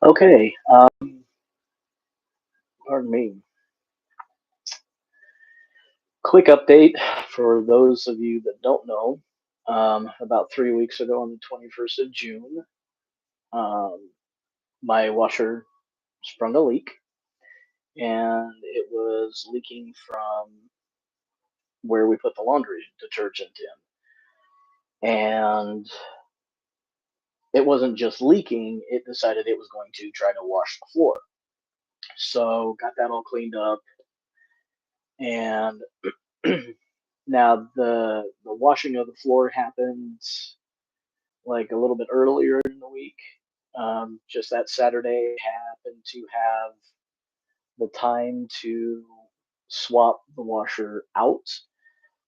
Okay, pardon me. Quick update for those of you that don't know. About 3 weeks ago, on the 21st of June, um, my washer sprung a leak, and it was leaking from where we put the laundry detergent in. And it wasn't just leaking, it decided it was going to try to wash the floor. So, got that all cleaned up, and now the washing of the floor happened like a little bit earlier in the week. Just that Saturday happened to have the time to swap the washer out.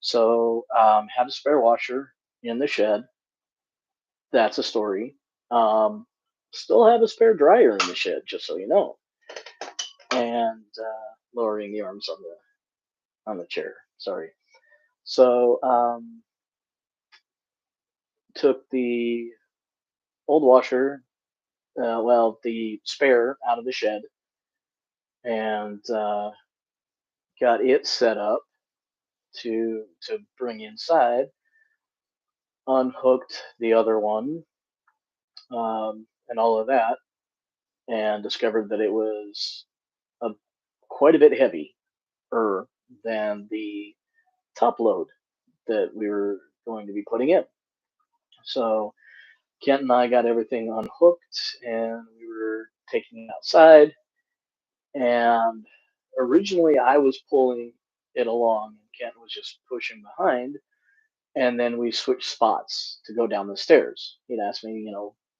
So had a spare washer in the shed. That's a story. Um, Still have a spare dryer in the shed, just so you know. And lowering the arms on the chair. Sorry. So took the old washer, the spare out of the shed, and got it set up to bring inside. Unhooked the other one, and all of that, and discovered that it was a, quite a bit heavier than the top load that we were going to be putting in. So Kent and I got everything unhooked, and we were taking it outside. And originally, I was pulling it along, and Kent was just pushing behind. And then we switched spots to go down the stairs. He'd asked me, do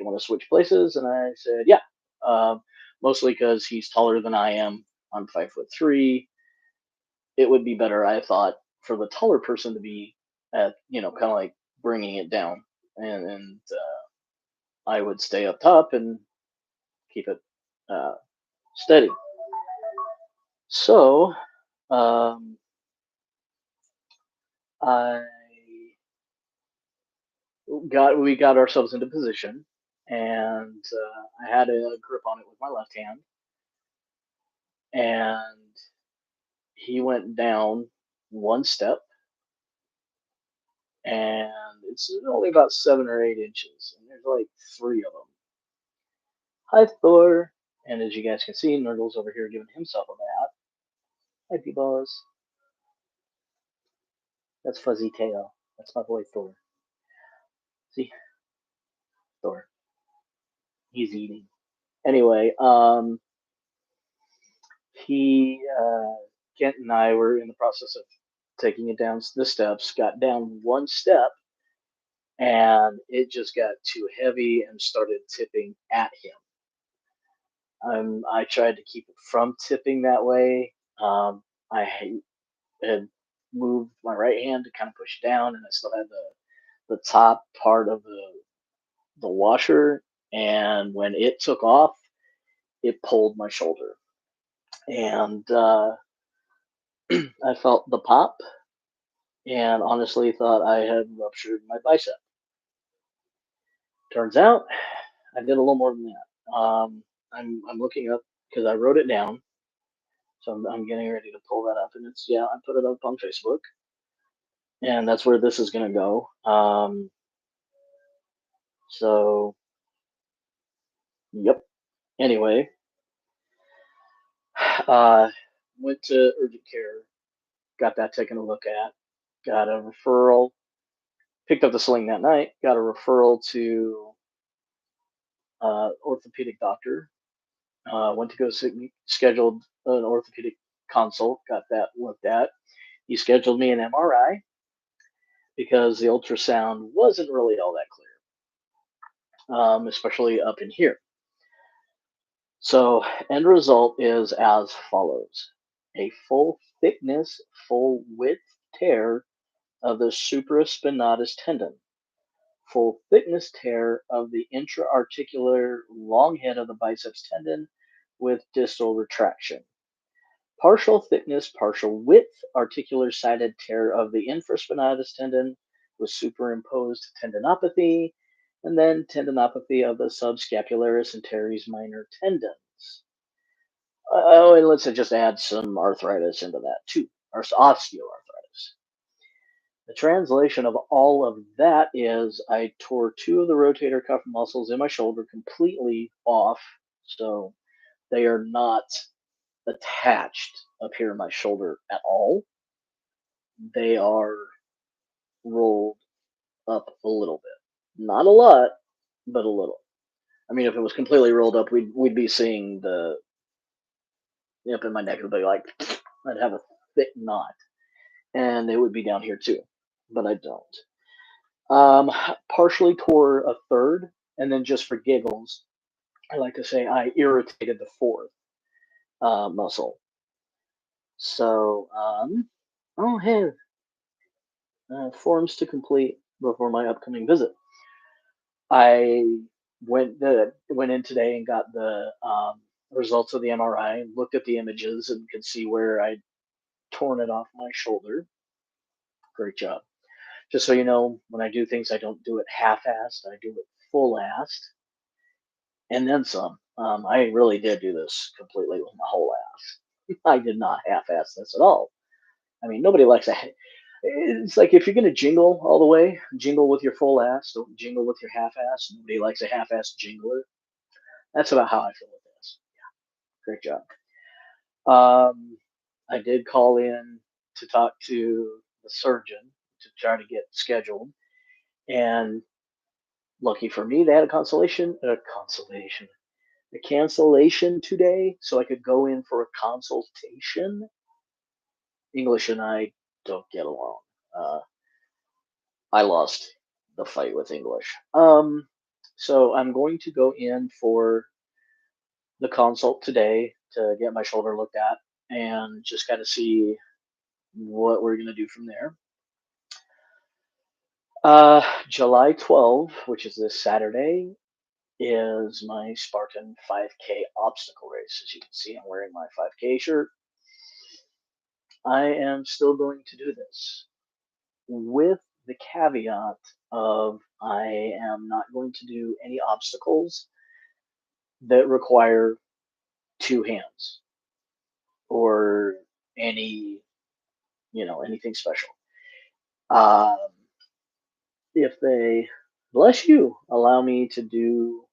you want to switch places? And I said, yeah. Um, Mostly because he's taller than I am. I'm 5'3". It would be better, I thought, for the taller person to be at, kind of like bringing it down, and I would stay up top and keep it uh, steady. So um, I we got ourselves into position, and I had a grip on it with my left hand, and he went down one step, and it's only about 7 or 8 inches, and there's like three of them. Hi, Thor, and as you guys can see, Nurgle's over here giving himself a bath. Hi, P-Balls. That's Fuzzy Tail. That's my boy Thor. See, Thor. He's eating. Anyway, Kent and I were in the process of taking it down the steps, got down one step, and it just got too heavy and started tipping at him. I tried to keep it from tipping that way. I had moved my right hand to kind of push down, and I still had the top part of the washer. And when it took off, it pulled my shoulder, and I felt the pop, and honestly thought I had ruptured my bicep. Turns out I did a little more than that. I'm looking up because I wrote it down, so I'm getting ready to pull that up, and I put it up on Facebook, and that's where this is gonna go. So yep. Anyway, uh, went to urgent care, got that taken a look at, got a referral, picked up the sling that night, got a referral to orthopedic doctor. Went to go scheduled an orthopedic consult, got that looked at. He scheduled me an MRI because the ultrasound wasn't really all that clear, especially up in here. So, end result is as follows: a full thickness, full width tear of the supraspinatus tendon, full thickness tear of the intra-articular long head of the biceps tendon with distal retraction, partial thickness, partial width, articular sided tear of the infraspinatus tendon with superimposed tendinopathy, and then tendinopathy of the subscapularis and teres minor tendons. Oh, and let's just add some arthritis into that too, or osteoarthritis. The translation of all of that is I tore two of the rotator cuff muscles in my shoulder completely off, so they are not attached up here in my shoulder at all. They are rolled up a little bit. Not a lot, but a little. I mean, if it was completely rolled up, we'd be seeing the up in my neck. It would be like I'd have a thick knot, and it would be down here too, but I don't. Partially tore a third, and then just for giggles, I like to say I irritated the fourth muscle. So, oh hey, forms to complete before my upcoming visit. I went in today and got the results of the MRI, looked at the images, and could see where I'd torn it off my shoulder. Great job. Just so you know, when I do things, I don't do it half-assed. I do it full-assed, and then some. I really did do this completely with my whole ass. I did not half-ass this at all. I mean, nobody likes a. It's like if you're gonna jingle all the way, jingle with your full ass. Don't jingle with your half-ass. Nobody likes a half-ass jingler. That's about how I feel with this. Great job. I did call in to talk to the surgeon to try to get scheduled, and lucky for me, they had a cancellation today, so I could go in for a consultation. English and I don't get along. Uh, I lost the fight with English. So I'm going to go in for the consult today to get my shoulder looked at and just kind of see what we're going to do from there. July 12th, which is this Saturday, is my Spartan 5K obstacle race. As you can see, I'm wearing my 5K shirt. I am still going to do this with the caveat of I am not going to do any obstacles that require two hands or any, anything special. Um, if they, bless you, allow me to do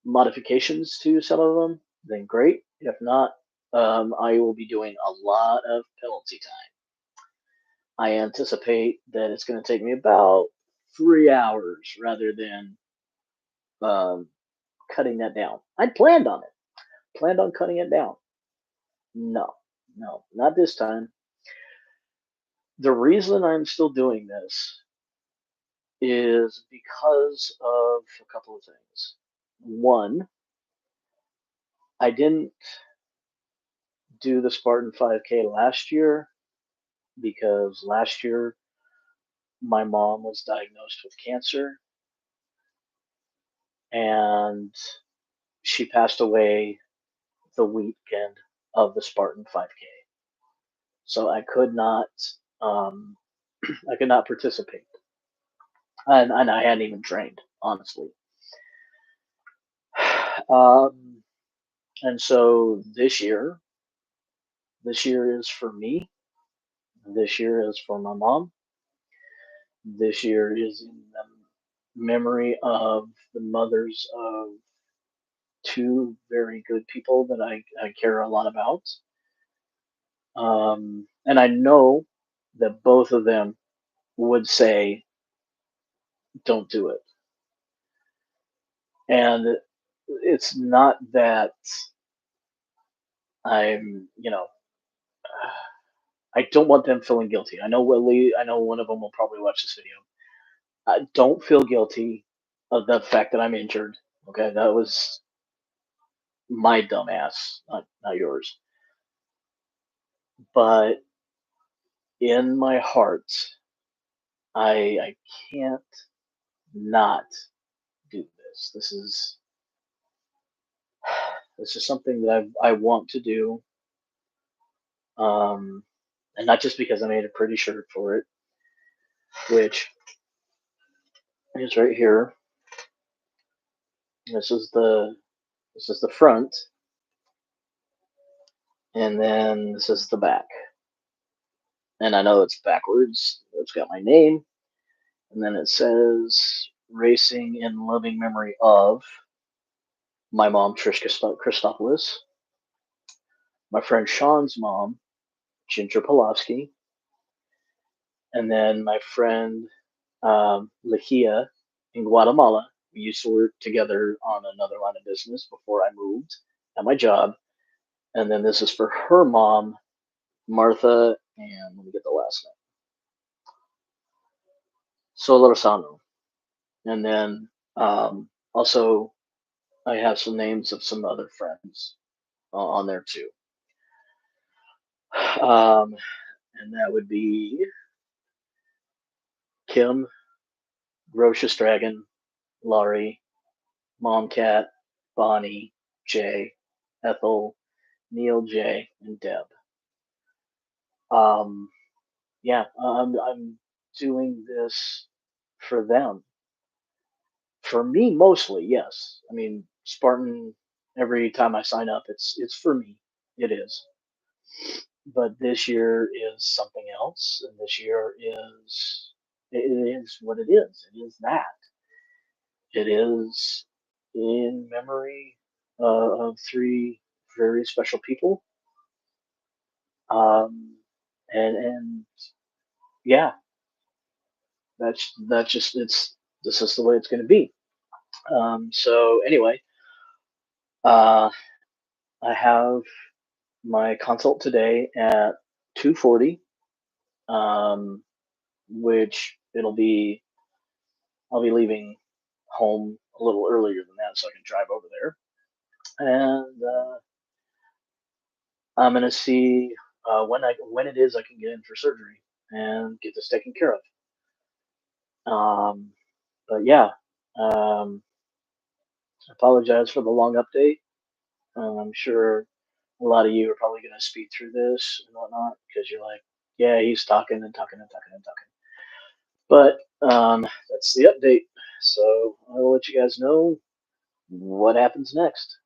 modifications to some of them, then great. If not, I will be doing a lot of penalty time. I anticipate that it's going to take me about 3 hours rather than um, cutting that down. I planned on it, planned on cutting it down. No, no, not this time. The reason I'm still doing this is because of a couple of things. One, I didn't do the Spartan 5K last year because last year my mom was diagnosed with cancer and she passed away the weekend of the Spartan 5K. So I could not um, I could not participate. And I hadn't even trained, honestly. Um, and so this year is for me. This year is for my mom. This year is in the memory of the mothers of two very good people that I care a lot about. And I know that both of them would say, don't do it. And it's not that I'm, I don't want them feeling guilty. I know one of them will probably watch this video. I don't feel guilty of the fact that I'm injured. Okay, that was my dumbass, not yours. But in my heart, I can't not do this. This is something that I want to do, and not just because I made a pretty shirt for it, which is right here. This is the front, and then this is the back. And I know it's backwards. It's got my name, and then it says "Racing in loving memory of my mom, Trish Christopoulos, my friend Sean's mom, Ginger Pulaski, and then my friend Lahia in Guatemala. We used to work together on another line of business before I moved at my job. And then this is for her mom, Martha, and let me get the last name, Solorzano. And then also, I have some names of some other friends on there too. Um, and that would be Kim, Rocious Dragon, Laurie, Mom Cat, Bonnie, Jay, Ethel, Neil J, and Deb. Um, yeah, I'm doing this for them. For me, mostly, yes. I mean, Spartan. Every time I sign up, it's for me. It is. But this year is something else, and this year it is what it is. It is that. It is in memory of three very special people. Um, and yeah, that's just it's this is the way it's going to be. So anyway, uh, I have my consult today at 2:40, um, which I'll be leaving home a little earlier than that so I can drive over there, and I'm gonna see when it is I can get in for surgery and get this taken care of. Um, but yeah, um, I apologize for the long update. I'm sure a lot of you are probably going to speed through this and whatnot because you're like, yeah, he's talking and talking and talking and talking. But that's the update. So I will let you guys know what happens next.